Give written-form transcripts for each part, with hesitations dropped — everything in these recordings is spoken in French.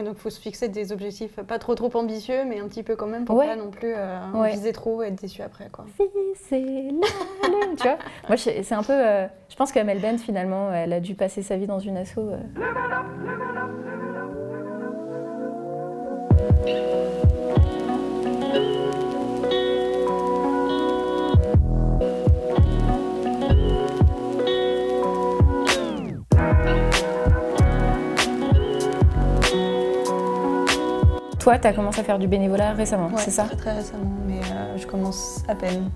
Donc, il faut se fixer des objectifs pas trop ambitieux, mais un petit peu quand même pour pas non plus viser trop et être déçu après, quoi. Si, c'est la lune, tu vois. Moi, c'est un peu... je pense qu'Amel Bent, finalement, elle a dû passer sa vie dans une asso. Toi, tu as commencé à faire du bénévolat récemment, c'est ça? Très récemment, mais je commence à peine.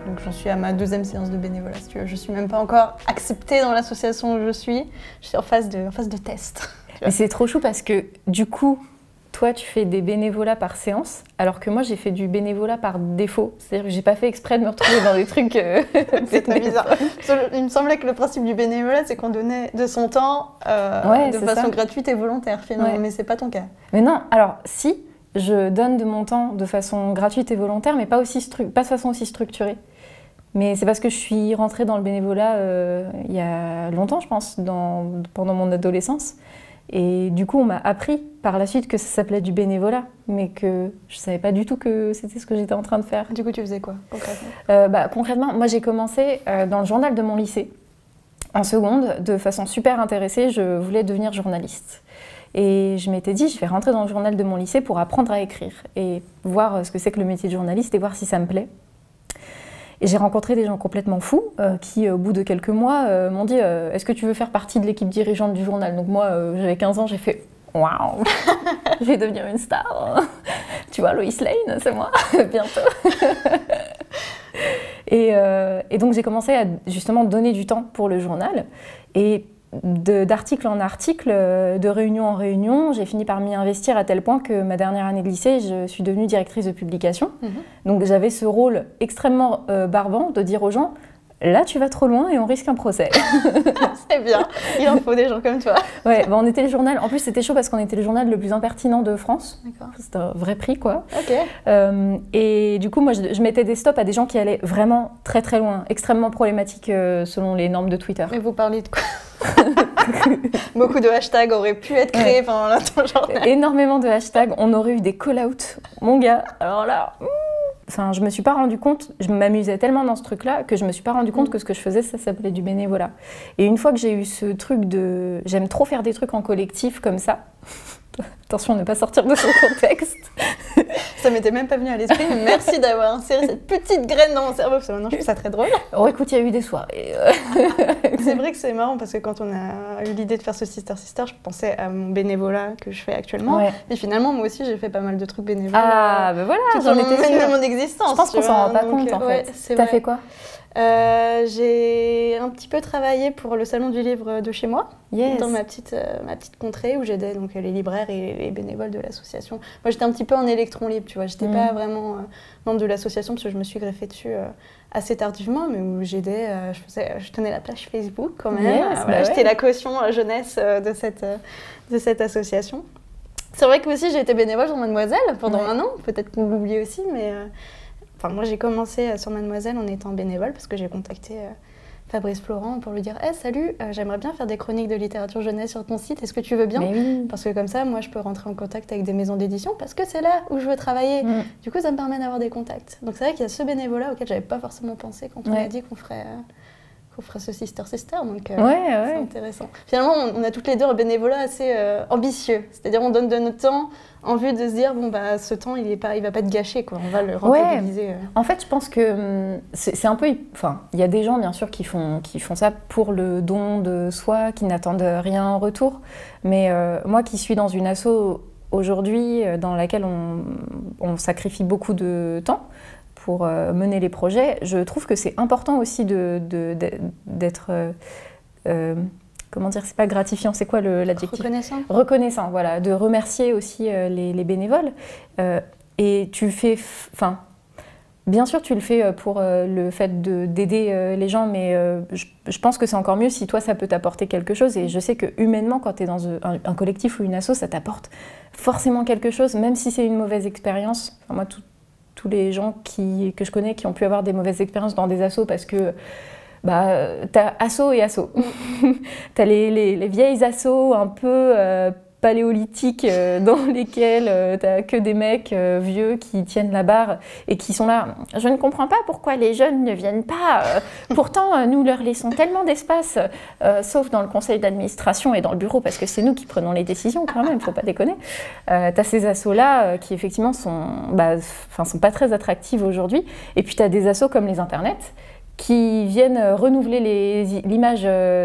Donc j'en suis à ma 2e séance de bénévolat, si tu veux. Je suis même pas encore acceptée dans l'association où je suis. Je suis en phase de test. Mais c'est trop chou parce que du coup, toi, tu fais des bénévolats par séance, alors que moi, j'ai fait du bénévolat par défaut. C'est-à-dire que j'ai pas fait exprès de me retrouver dans des trucs... C'est très bizarre. Il me semblait que le principe du bénévolat, c'est qu'on donnait de son temps de façon gratuite et volontaire, finalement. Mais c'est pas ton cas. Mais non, alors si, je donne de mon temps de façon gratuite et volontaire, mais pas de façon aussi structurée. Mais c'est parce que je suis rentrée dans le bénévolat il y a longtemps, je pense, pendant mon adolescence. Et du coup, on m'a appris par la suite que ça s'appelait du bénévolat, mais que je savais pas du tout que c'était ce que j'étais en train de faire. Du coup, tu faisais quoi, concrètement? Concrètement, moi j'ai commencé dans le journal de mon lycée. En seconde, de façon super intéressée, je voulais devenir journaliste. Et je m'étais dit, je vais rentrer dans le journal de mon lycée pour apprendre à écrire et voir ce que c'est que le métier de journaliste et voir si ça me plaît. Et j'ai rencontré des gens complètement fous qui, au bout de quelques mois, m'ont dit « Est-ce que tu veux faire partie de l'équipe dirigeante du journal ?» Donc moi, j'avais 15 ans, j'ai fait « Waouh, je vais devenir une star !» Tu vois, Lois Lane, c'est moi, bientôt. Et donc j'ai commencé à justement donner du temps pour le journal. Et d'article en article, de réunion en réunion, j'ai fini par m'y investir à tel point que ma dernière année de lycée, je suis devenue directrice de publication. Donc j'avais ce rôle extrêmement barbant de dire aux gens « Là, tu vas trop loin et on risque un procès. » C'est bien, il en faut des gens comme toi. Ouais, on était le journal, en plus c'était chaud parce qu'on était le journal le plus impertinent de France. C'était un vrai prix, quoi. Et du coup, moi, je mettais des stops à des gens qui allaient vraiment très très loin, extrêmement problématiques selon les normes de Twitter. Mais vous parlez de quoi? Beaucoup de hashtags auraient pu être créés pendant ton journal. Énormément de hashtags, on aurait eu des call-outs. Mon gars, alors là... Enfin, je me suis pas rendu compte, je m'amusais tellement dans ce truc-là que je me suis pas rendu compte que ce que je faisais, ça s'appelait du bénévolat. Et une fois que j'ai eu ce truc de... J'aime trop faire des trucs en collectif comme ça. Attention, ne pas sortir de son contexte. Ça m'était même pas venu à l'esprit, mais merci d'avoir inséré cette petite graine dans mon cerveau, parce que maintenant je trouve ça très drôle. Oh, écoute, il y a eu des soirées. C'est vrai que c'est marrant, parce que quand on a eu l'idée de faire ce Sister Sister, je pensais à mon bénévolat que je fais actuellement. Mais finalement, moi aussi, j'ai fait pas mal de trucs bénévoles. Ah, ben voilà, j'en étais sûre. De mon existence. Je pense qu'on s'en rend pas compte, en fait. T'as fait quoi? J'ai un petit peu travaillé pour le salon du livre de chez moi, dans ma petite contrée où j'aidais donc les libraires et les bénévoles de l'association. Moi j'étais un petit peu en électron libre, tu vois, j'étais pas vraiment membre de l'association parce que je me suis greffée dessus assez tardivement, mais où j'aidais, je tenais la page Facebook quand même, j'étais la caution jeunesse de cette association. C'est vrai que aussi j'ai été bénévole sur Mademoiselle pendant un an, peut-être qu'on l'oublie aussi, mais... Enfin, moi, j'ai commencé sur Mademoiselle en étant bénévole parce que j'ai contacté Fabrice Florent pour lui dire hey, « Salut, j'aimerais bien faire des chroniques de littérature jeunesse sur ton site, est-ce que tu veux bien ?» Parce que comme ça, moi, je peux rentrer en contact avec des maisons d'édition parce que c'est là où je veux travailler. Du coup, ça me permet d'avoir des contacts. Donc c'est vrai qu'il y a ce bénévolat auquel j'avais pas forcément pensé quand on a dit qu'on ferait ce Sister Sister, donc c'est intéressant. Finalement, on a toutes les deux un bénévolat assez ambitieux, c'est-à-dire on donne de notre temps en vue de se dire bon bah ce temps il va pas être gâché quoi, on va le rentabiliser. En fait, je pense que c'est un peu, enfin, il y a des gens bien sûr qui font ça pour le don de soi, qui n'attendent rien en retour, mais moi qui suis dans une asso aujourd'hui dans laquelle on sacrifie beaucoup de temps pour mener les projets, je trouve que c'est important aussi d'être... comment dire, c'est pas gratifiant, c'est quoi l'adjectif? Reconnaissant, voilà, de remercier aussi les bénévoles. Et tu fais... Enfin, bien sûr, tu le fais pour le fait d'aider les gens, mais je pense que c'est encore mieux si toi, ça peut t'apporter quelque chose. Et je sais que humainement, quand tu es dans un collectif ou une asso, ça t'apporte forcément quelque chose, même si c'est une mauvaise expérience. Enfin, moi, tous les gens que je connais qui ont pu avoir des mauvaises expériences dans des assos parce que t'as asso et asso. T'as les vieilles assos un peu paléolithiques dans lesquels t'as que des mecs vieux qui tiennent la barre et qui sont là. Je ne comprends pas pourquoi les jeunes ne viennent pas. Pourtant, nous leur laissons tellement d'espace, sauf dans le conseil d'administration et dans le bureau, parce que c'est nous qui prenons les décisions quand même, faut pas déconner. T'as ces assos-là qui effectivement sont pas très attractives aujourd'hui. Et puis t'as des assos comme les internets, qui viennent renouveler l'image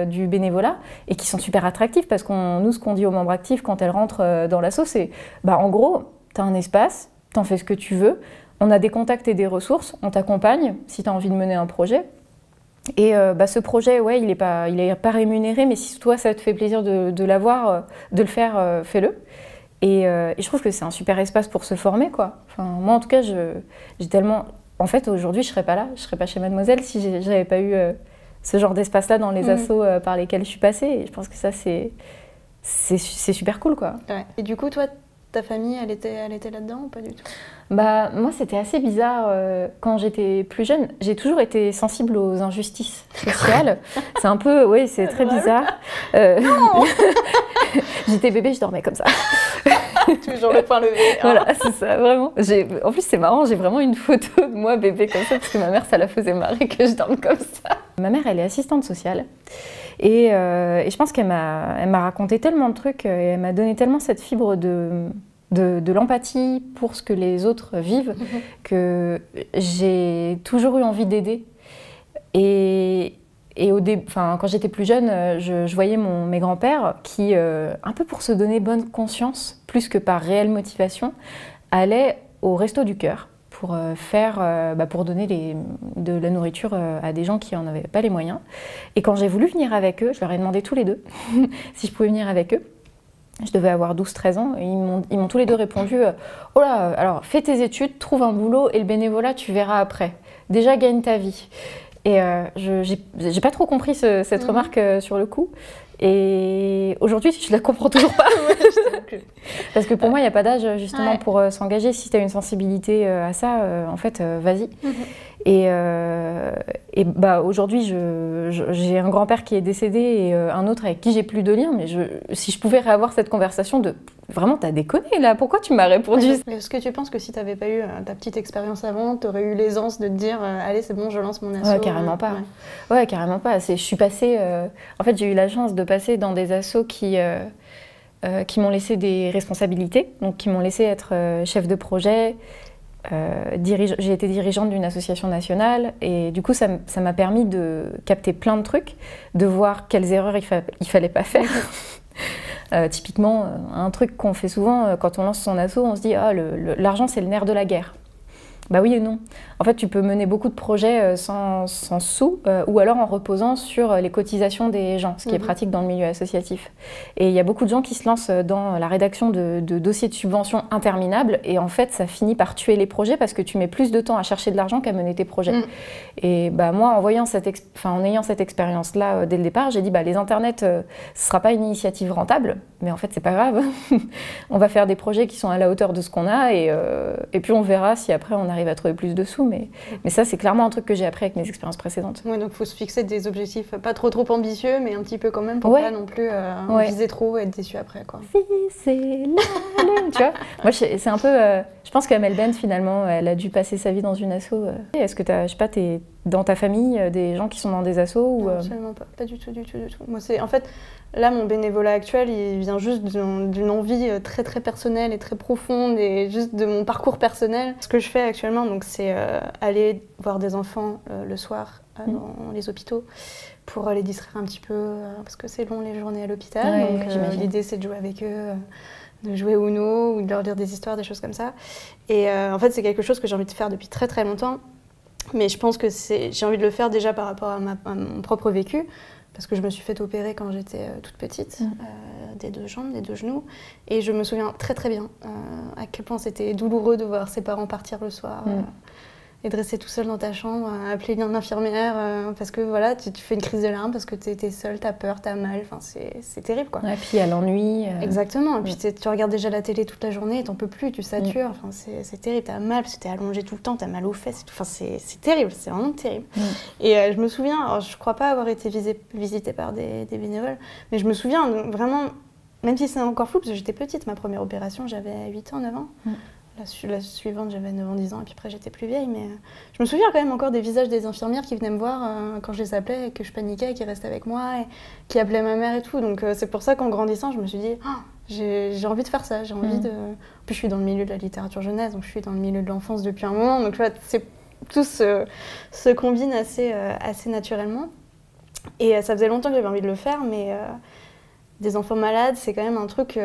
du bénévolat et qui sont super attractifs parce nous, ce qu'on dit aux membres actifs quand elles rentrent dans l'asso, c'est en gros, tu as un espace, tu en fais ce que tu veux, on a des contacts et des ressources, on t'accompagne si tu as envie de mener un projet. Et ce projet, ouais, il est pas rémunéré, mais si toi, ça te fait plaisir de l'avoir, de le faire, fais-le. Et je trouve que c'est un super espace pour se former, quoi. Enfin, moi, en tout cas, j'ai tellement... En fait, aujourd'hui, je ne serais pas là, je ne serais pas chez Mademoiselle si je n'avais pas eu ce genre d'espace-là dans les assos par lesquels je suis passée. Et je pense que ça, c'est super cool, quoi. Ouais. Et du coup, toi, ta famille, elle était là-dedans ou pas du tout? Moi, c'était assez bizarre. Quand j'étais plus jeune, j'ai toujours été sensible aux injustices sociales. C'est un peu... Oui, c'est très bizarre. J'étais bébé, je dormais comme ça. Toujours le point levé. Voilà, c'est ça, vraiment. En plus, c'est marrant, j'ai vraiment une photo de moi bébé comme ça, parce que ma mère, ça la faisait marrer que je dorme comme ça. Ma mère, elle est assistante sociale. Et je pense qu'elle m'a raconté tellement de trucs, et elle m'a donné tellement cette fibre de l'empathie pour ce que les autres vivent, que j'ai toujours eu envie d'aider. Et quand j'étais plus jeune, je voyais mes grands-pères qui, un peu pour se donner bonne conscience, plus que par réelle motivation, allaient au Resto du Cœur pour donner de la nourriture à des gens qui n'en avaient pas les moyens. Et quand j'ai voulu venir avec eux, je leur ai demandé tous les deux si je pouvais venir avec eux. Je devais avoir 12-13 ans et ils m'ont tous les deux répondu « Oh là, alors fais tes études, trouve un boulot et le bénévolat, tu verras après. Déjà, gagne ta vie. » Et j'ai pas trop compris cette remarque sur le coup. Et aujourd'hui, je la comprends toujours pas. Parce que pour moi, il n'y a pas d'âge justement pour s'engager. Si tu as une sensibilité à ça, en fait, vas-y. Et aujourd'hui, j'ai un grand-père qui est décédé et un autre avec qui j'ai plus de lien. Mais si je pouvais réavoir cette conversation de vraiment, t'as déconné là, pourquoi tu m'as répondu? Est-ce que tu penses que si t'avais pas eu ta petite expérience avant, t'aurais eu l'aisance de te dire allez, c'est bon, je lance mon asso? Ouais, carrément pas. Ouais, carrément pas. Je suis passée. En fait, j'ai eu la chance de passer dans des assos qui m'ont laissé des responsabilités, donc qui m'ont laissé être chef de projet. J'ai été dirigeante d'une association nationale et du coup ça m'a permis de capter plein de trucs, de voir quelles erreurs il fallait pas faire. Typiquement, un truc qu'on fait souvent quand on lance son asso, on se dit l'argent c'est le nerf de la guerre. Bah oui et non. En fait, tu peux mener beaucoup de projets sans sous ou alors en reposant sur les cotisations des gens, ce qui est pratique dans le milieu associatif. Et il y a beaucoup de gens qui se lancent dans la rédaction de dossiers de subventions interminables et en fait, ça finit par tuer les projets parce que tu mets plus de temps à chercher de l'argent qu'à mener tes projets. Et moi, en ayant cette expérience-là dès le départ, j'ai dit les internets, ce ne sera pas une initiative rentable, mais en fait, c'est pas grave. On va faire des projets qui sont à la hauteur de ce qu'on a et puis on verra si après on arrive à trouver plus de sous. Mais ça, c'est clairement un truc que j'ai appris avec mes expériences précédentes. Ouais, donc il faut se fixer des objectifs pas trop ambitieux, mais un petit peu quand même pour pas non plus viser trop et être déçu après, quoi. C'est la lune, tu vois. Moi, c'est un peu... je pense qu'Amel Bent, finalement, elle a dû passer sa vie dans une asso. Est-ce que t'es dans ta famille des gens qui sont dans des assos ou Non, absolument pas du tout. Moi, en fait, là, mon bénévolat actuel, il vient juste d'une envie très très personnelle et très profonde et juste de mon parcours personnel. Ce que je fais actuellement, donc, c'est aller voir des enfants le soir dans les hôpitaux pour les distraire un petit peu parce que c'est long les journées à l'hôpital. Ouais, donc l'idée, c'est de jouer avec eux. De jouer au Uno ou de leur lire des histoires, des choses comme ça. Et en fait, c'est quelque chose que j'ai envie de faire depuis très très longtemps. Mais je pense que j'ai envie de le faire déjà par rapport à mon propre vécu, parce que je me suis fait opérer quand j'étais toute petite, des deux jambes, des deux genoux. Et je me souviens très très bien à quel point c'était douloureux de voir ses parents partir le soir. Et de rester tout seul dans ta chambre, appeler une infirmière, parce que voilà, tu fais une crise de larmes, parce que t'es seule, t'as peur, t'as mal, enfin c'est terrible, quoi. Et puis il y a l'ennui. Exactement, et puis tu regardes déjà la télé toute la journée, et t'en peux plus, tu satures, enfin c'est terrible, t'as mal, parce que t'es allongée tout le temps, t'as mal aux fesses, enfin c'est terrible, c'est vraiment terrible. Et je me souviens, alors, je crois pas avoir été visitée par des bénévoles, mais je me souviens vraiment même si c'est encore flou, parce que j'étais petite, ma première opération, j'avais 8 ans, 9 ans. La suivante, j'avais 9 ans, 10 ans, et puis après j'étais plus vieille. Mais je me souviens quand même encore des visages des infirmières qui venaient me voir quand je les appelais, et que je paniquais, et qui restaient avec moi, et qui appelaient ma mère et tout. Donc c'est pour ça qu'en grandissant, je me suis dit, j'ai envie de faire ça, j'ai envie de... En plus, je suis dans le milieu de la littérature jeunesse, donc je suis dans le milieu de l'enfance depuis un moment. Donc tout se combine assez naturellement. Et ça faisait longtemps que j'avais envie de le faire, mais... Des enfants malades, c'est quand même un truc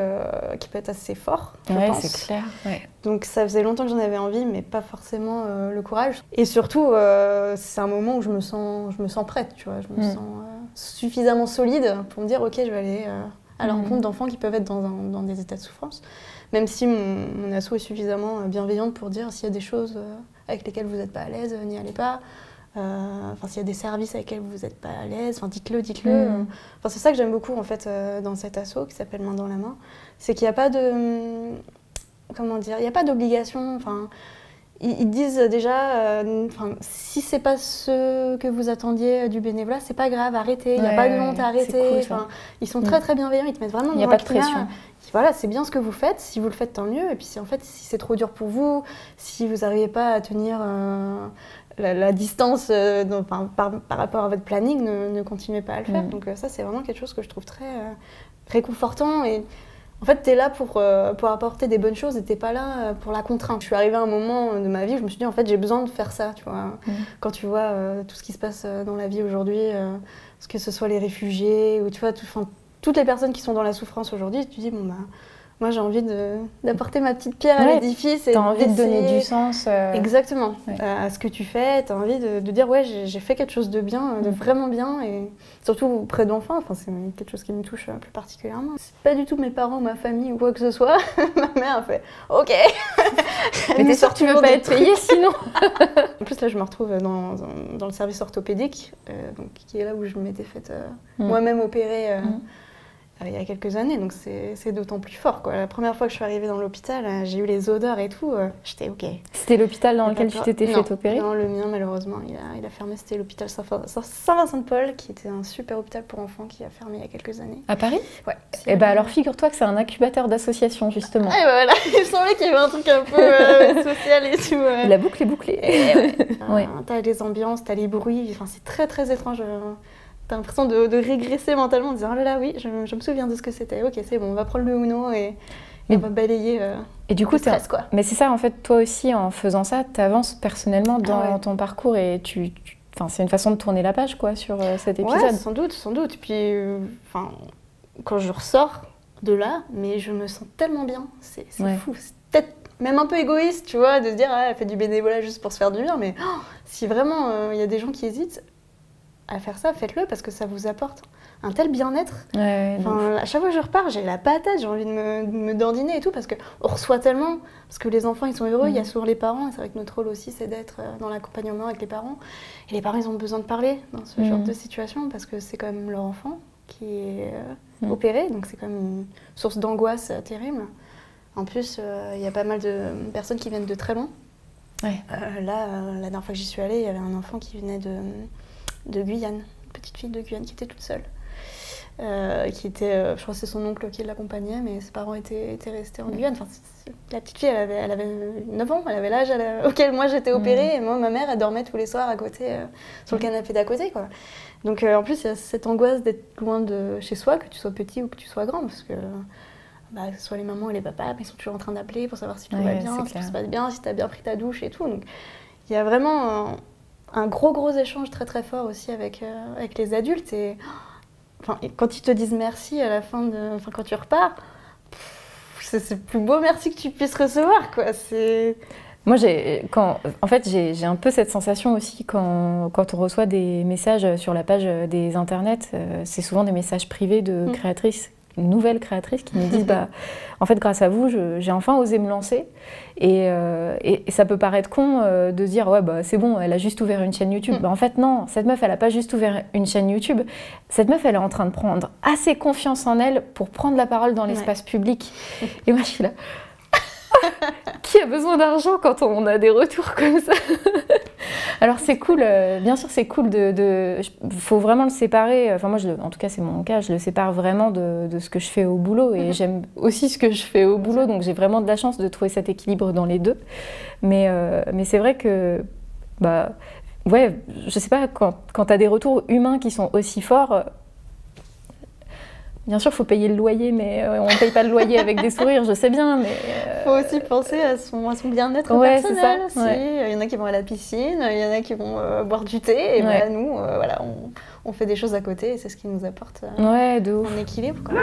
qui peut être assez fort, je pense. C'est clair. Ouais. Donc ça faisait longtemps que j'en avais envie, mais pas forcément le courage. Et surtout, c'est un moment où je me sens prête, tu vois. Je me sens suffisamment solide pour me dire, ok, je vais aller à la rencontre d'enfants qui peuvent être dans des états de souffrance. Même si mon asso est suffisamment bienveillante pour dire s'il y a des choses avec lesquelles vous n'êtes pas à l'aise, n'y allez pas. S'il y a des services avec lesquels vous n'êtes pas à l'aise, dites-le. C'est ça que j'aime beaucoup en fait dans cet asso qui s'appelle Main dans la main, c'est qu'il n'y a pas de, il n'y a pas d'obligation. Ils disent déjà, si c'est pas ce que vous attendiez du bénévolat, c'est pas grave, arrêtez. Il n'y a pas de honte à arrêter. Cool, ils sont très très bienveillants, ils te mettent vraiment. Il n'y a pas de pression. Voilà, c'est bien ce que vous faites. Si vous le faites, tant mieux. Et puis si c'est trop dur pour vous, si vous n'arrivez pas à tenir la distance par rapport à votre planning, ne continuez pas à le faire. Donc ça, c'est vraiment quelque chose que je trouve très réconfortant. Et en fait, tu es là pour apporter des bonnes choses et tu n'es pas là pour la contrainte. Je suis arrivée à un moment de ma vie où je me suis dit, en fait, j'ai besoin de faire ça. Tu vois. Quand tu vois tout ce qui se passe dans la vie aujourd'hui, que ce soit les réfugiés ou tu vois, toutes les personnes qui sont dans la souffrance aujourd'hui, tu te dis, moi j'ai envie d'apporter ma petite pierre à l'édifice. Tu as envie de donner du sens. Exactement, à ce que tu fais. Tu as envie de dire, ouais, j'ai fait quelque chose de bien, de vraiment bien, et surtout près d'enfants. C'est quelque chose qui me touche plus particulièrement. C'est pas du tout mes parents, ma famille ou quoi que ce soit. Ma mère a fait, ok. Mais t'es sûre que tu veux pas être payée sinon. En plus, là, je me retrouve dans le service orthopédique, qui est là où je m'étais faite moi-même opérer. Il y a quelques années, donc c'est d'autant plus fort, quoi. La première fois que je suis arrivée dans l'hôpital, j'ai eu les odeurs et tout, j'étais ok. C'était l'hôpital dans lequel tu t'étais fait opérer ? Non, le mien malheureusement, il a fermé, c'était l'hôpital Saint-Vincent-de-Paul, qui était un super hôpital pour enfants qui a fermé il y a quelques années. À Paris ? Ouais. Et alors figure-toi que c'est un incubateur d'associations justement. Et voilà, il me semblait qu'il y avait un truc un peu social et tout. La boucle est bouclée. T'as les ambiances, t'as les bruits, c'est très très étrange. T'as l'impression de régresser mentalement en disant « Oh là là, oui, je me souviens de ce que c'était. Ok, c'est bon, on va prendre le Uno et on va balayer et du coup, le stress, quoi. » Mais c'est ça, en fait, toi aussi, en faisant ça, t'avances personnellement dans ton parcours et c'est une façon de tourner la page, quoi, sur cet épisode. Ouais, sans doute. Puis, quand je ressors de là, mais je me sens tellement bien. C'est fou. C'est peut-être même un peu égoïste, tu vois, de se dire « elle fait du bénévolat juste pour se faire du bien. » Mais si vraiment il y a des gens qui hésitent à faire ça, faites-le parce que ça vous apporte un tel bien-être. À chaque fois que je repars, j'ai la patate, j'ai envie de me dandiner et tout parce qu'on reçoit tellement, parce que les enfants ils sont heureux, il y a souvent les parents, et c'est vrai que notre rôle aussi c'est d'être dans l'accompagnement avec les parents. Et les parents ils ont besoin de parler dans ce genre de situation parce que c'est quand même leur enfant qui est opéré, donc c'est quand même une source d'angoisse terrible. En plus, il y a pas mal de personnes qui viennent de très loin. La dernière fois que j'y suis allée, il y avait un enfant qui venait de Guyane, une petite fille de Guyane qui était toute seule. Je crois que c'est son oncle qui l'accompagnait, mais ses parents étaient restés en Guyane. La petite fille, elle avait 9 ans, elle avait l'âge auquel moi j'étais opérée, et moi, ma mère, elle dormait tous les soirs à côté, sur le canapé d'à côté, quoi. Donc en plus, il y a cette angoisse d'être loin de chez soi, que tu sois petit ou que tu sois grand, parce que ce soit les mamans et les papas, ils sont toujours en train d'appeler pour savoir si tout va bien, si tout se passe bien, si tu as bien pris ta douche et tout. Donc il y a vraiment un gros échange très très fort aussi avec les adultes. Et quand ils te disent merci à la fin quand tu repars, c'est le plus beau merci que tu puisses recevoir, quoi. Moi, j'ai un peu cette sensation aussi quand on reçoit des messages sur la page des internets. C'est souvent des messages privés de créatrices, nouvelles créatrices qui me disent en fait, grâce à vous, j'ai enfin osé me lancer. Et ça peut paraître con de se dire c'est bon, elle a juste ouvert une chaîne YouTube. En fait, non, cette meuf, elle n'a pas juste ouvert une chaîne YouTube. Cette meuf, elle est en train de prendre assez confiance en elle pour prendre la parole dans l'espace public. Et moi, je suis là. Qui a besoin d'argent quand on a des retours comme ça? Alors c'est cool, bien sûr c'est cool faut vraiment le séparer, enfin moi en tout cas c'est mon cas, je le sépare vraiment de ce que je fais au boulot et j'aime aussi ce que je fais au boulot, donc j'ai vraiment de la chance de trouver cet équilibre dans les deux. Mais c'est vrai que, bah, ouais, je sais pas, quand tu as des retours humains qui sont aussi forts, bien sûr, il faut payer le loyer, mais on ne paye pas le loyer avec des sourires, je sais bien, mais... faut aussi penser à son bien-être personnel aussi. Il y en a qui vont à la piscine, il y en a qui vont boire du thé, et bah, nous, voilà, on fait des choses à côté, et c'est ce qui nous apporte de ouf. un équilibre. Quoi.